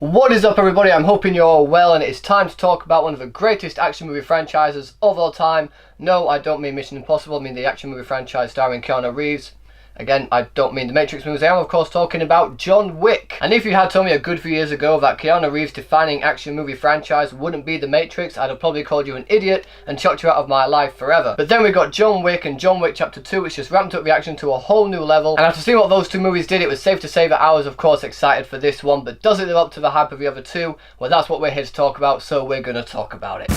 What is up, everybody? I'm hoping you're all well, and it's time to talk about one of the greatest action movie franchises of all time. No, I don't mean Mission Impossible, I mean the action movie franchise starring Keanu Reeves. Again, I don't mean the Matrix movies. I am, of course, talking about John Wick. And if you had told me a good few years ago that Keanu Reeves' defining action movie franchise wouldn't be the Matrix, I'd have probably called you an idiot and chucked you out of my life forever. But then we got John Wick and John Wick Chapter 2, which just ramped up the action to a whole new level. And after seeing what those two movies did, it was safe to say that I was, of course, excited for this one. But does it live up to the hype of the other two? Well, that's what we're here to talk about, so we're going to talk about it.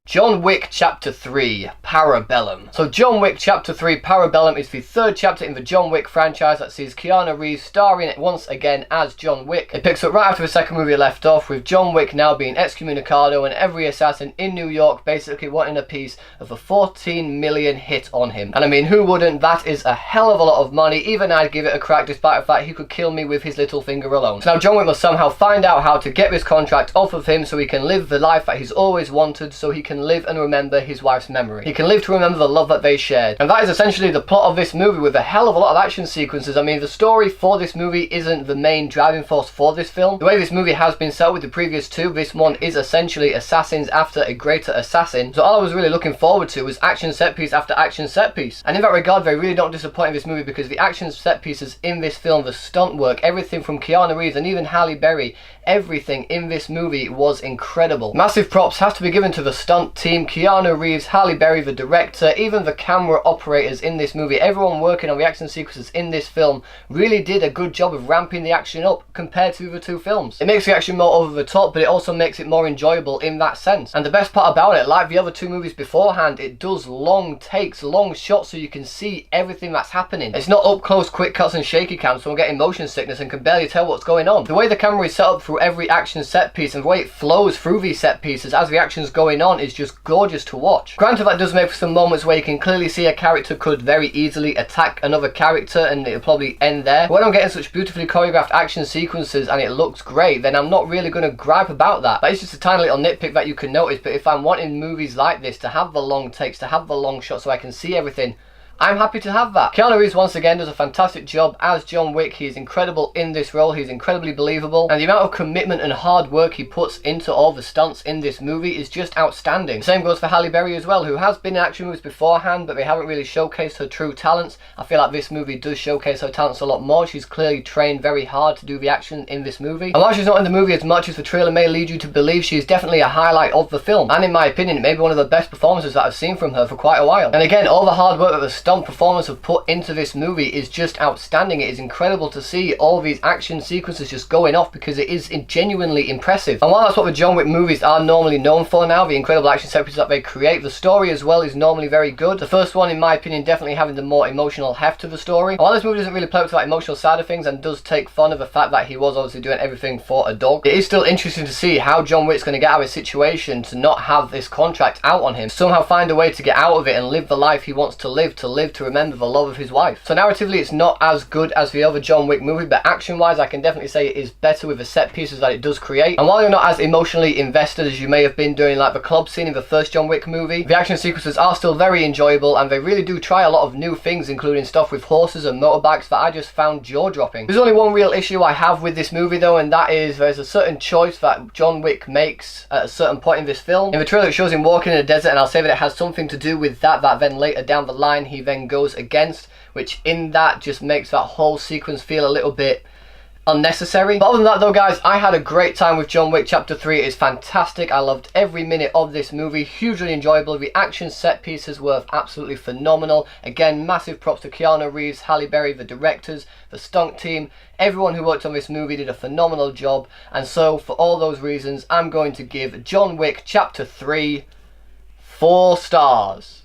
John Wick Chapter 3, Parabellum. So John Wick Chapter 3, Parabellum is the third chapter in the John Wick franchise that sees Keanu Reeves starring once again as John Wick. It picks up right after the second movie left off, with John Wick now being excommunicado and every assassin in New York basically wanting a piece of a 14 million hit on him. And I mean, who wouldn't? That is a hell of a lot of money. Even I'd give it a crack, despite the fact he could kill me with his little finger alone. So now John Wick must somehow find out how to get this contract off of him so he can live the life that he's always wanted, so he can live and remember his wife's memory. He can live to remember the love that they shared. And that is essentially the plot of this movie, with a hell of a lot of action sequences. I mean, the story for this movie isn't the main driving force for this film. The way this movie has been set with the previous two, this one is essentially assassins after a greater assassin. So all I was really looking forward to was action set piece after action set piece. And in that regard, they really don't disappoint in this movie, because the action set pieces in this film, the stunt work, everything from Keanu Reeves and even Halle Berry, everything in this movie was incredible. Massive props have to be given to the stunt team, Keanu Reeves, Halle Berry, the director, even the camera operators in this movie. Everyone working on the action sequences in this film really did a good job of ramping the action up compared to the two films. It makes the action more over the top, but it also makes it more enjoyable in that sense. And the best part about it, like the other two movies beforehand, it does long takes, long shots, so you can see everything that's happening. It's not up close, quick cuts and shaky cams, so we'll get motion sickness and can barely tell what's going on. The way the camera is set up through every action set piece and the way it flows through these set pieces as the action's going on is just gorgeous to watch. Granted, that does make for some moments where you can clearly see a character could very easily attack another character and it'll probably end there. But when I'm getting such beautifully choreographed action sequences and it looks great, then I'm not really going to gripe about that. That is just a tiny little nitpick that you can notice, but if I'm wanting movies like this to have the long takes, to have the long shots so I can see everything, I'm happy to have that. Keanu Reeves once again does a fantastic job as John Wick. He is incredible in this role, he's incredibly believable, and the amount of commitment and hard work he puts into all the stunts in this movie is just outstanding. Same goes for Halle Berry as well, who has been in action movies beforehand, but they haven't really showcased her true talents. I feel like this movie does showcase her talents a lot more. She's clearly trained very hard to do the action in this movie. And while she's not in the movie as much as the trailer may lead you to believe, she is definitely a highlight of the film. And in my opinion, it may be one of the best performances that I've seen from her for quite a while. And again, all the hard work that the stunt performers have put into this movie is just outstanding. It is incredible to see all these action sequences just going off, because it is genuinely impressive. And while that's what the John Wick movies are normally known for now, the incredible action set pieces that they create, the story as well is normally very good. The first one, in my opinion, definitely having the more emotional heft to the story. And while this movie doesn't really play up to that emotional side of things and does take fun of the fact that he was obviously doing everything for a dog, it is still interesting to see how John Wick's going to get out of his situation to not have this contract out on him, somehow find a way to get out of it and live the life he wants to live to remember the love of his wife. So narratively it's not as good as the other John Wick movie, but action wise I can definitely say it is better with the set pieces that it does create. And while you're not as emotionally invested as you may have been during like the club scene in the first John Wick movie, the action sequences are still very enjoyable, and they really do try a lot of new things, including stuff with horses and motorbikes that I just found jaw-dropping. There's only one real issue I have with this movie though, and that is there's a certain choice that John Wick makes at a certain point in this film. In the trailer it shows him walking in a desert, and I'll say that it has something to do with that then later down the line he then goes against, which in that just makes that whole sequence feel a little bit unnecessary. But other than that though, guys, I had a great time with John Wick Chapter 3. It is fantastic. I loved every minute of this movie. Hugely enjoyable. The action set pieces were absolutely phenomenal. Again, massive props to Keanu Reeves, Halle Berry, the directors, the stunt team. Everyone who worked on this movie did a phenomenal job. And so, for all those reasons, I'm going to give John Wick Chapter 3 4 stars.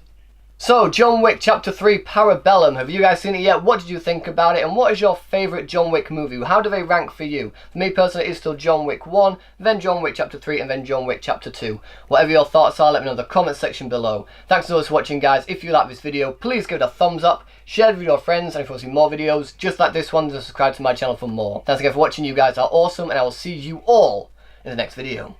So, John Wick Chapter 3 Parabellum, have you guys seen it yet? What did you think about it? And what is your favourite John Wick movie? How do they rank for you? For me personally, it's still John Wick 1, then John Wick Chapter 3, and then John Wick Chapter 2. Whatever your thoughts are, let me know in the comment section below. Thanks so much for watching, guys. If you like this video, please give it a thumbs up, share it with your friends, and if you want to see more videos just like this one, then subscribe to my channel for more. Thanks again for watching. You guys are awesome, and I will see you all in the next video.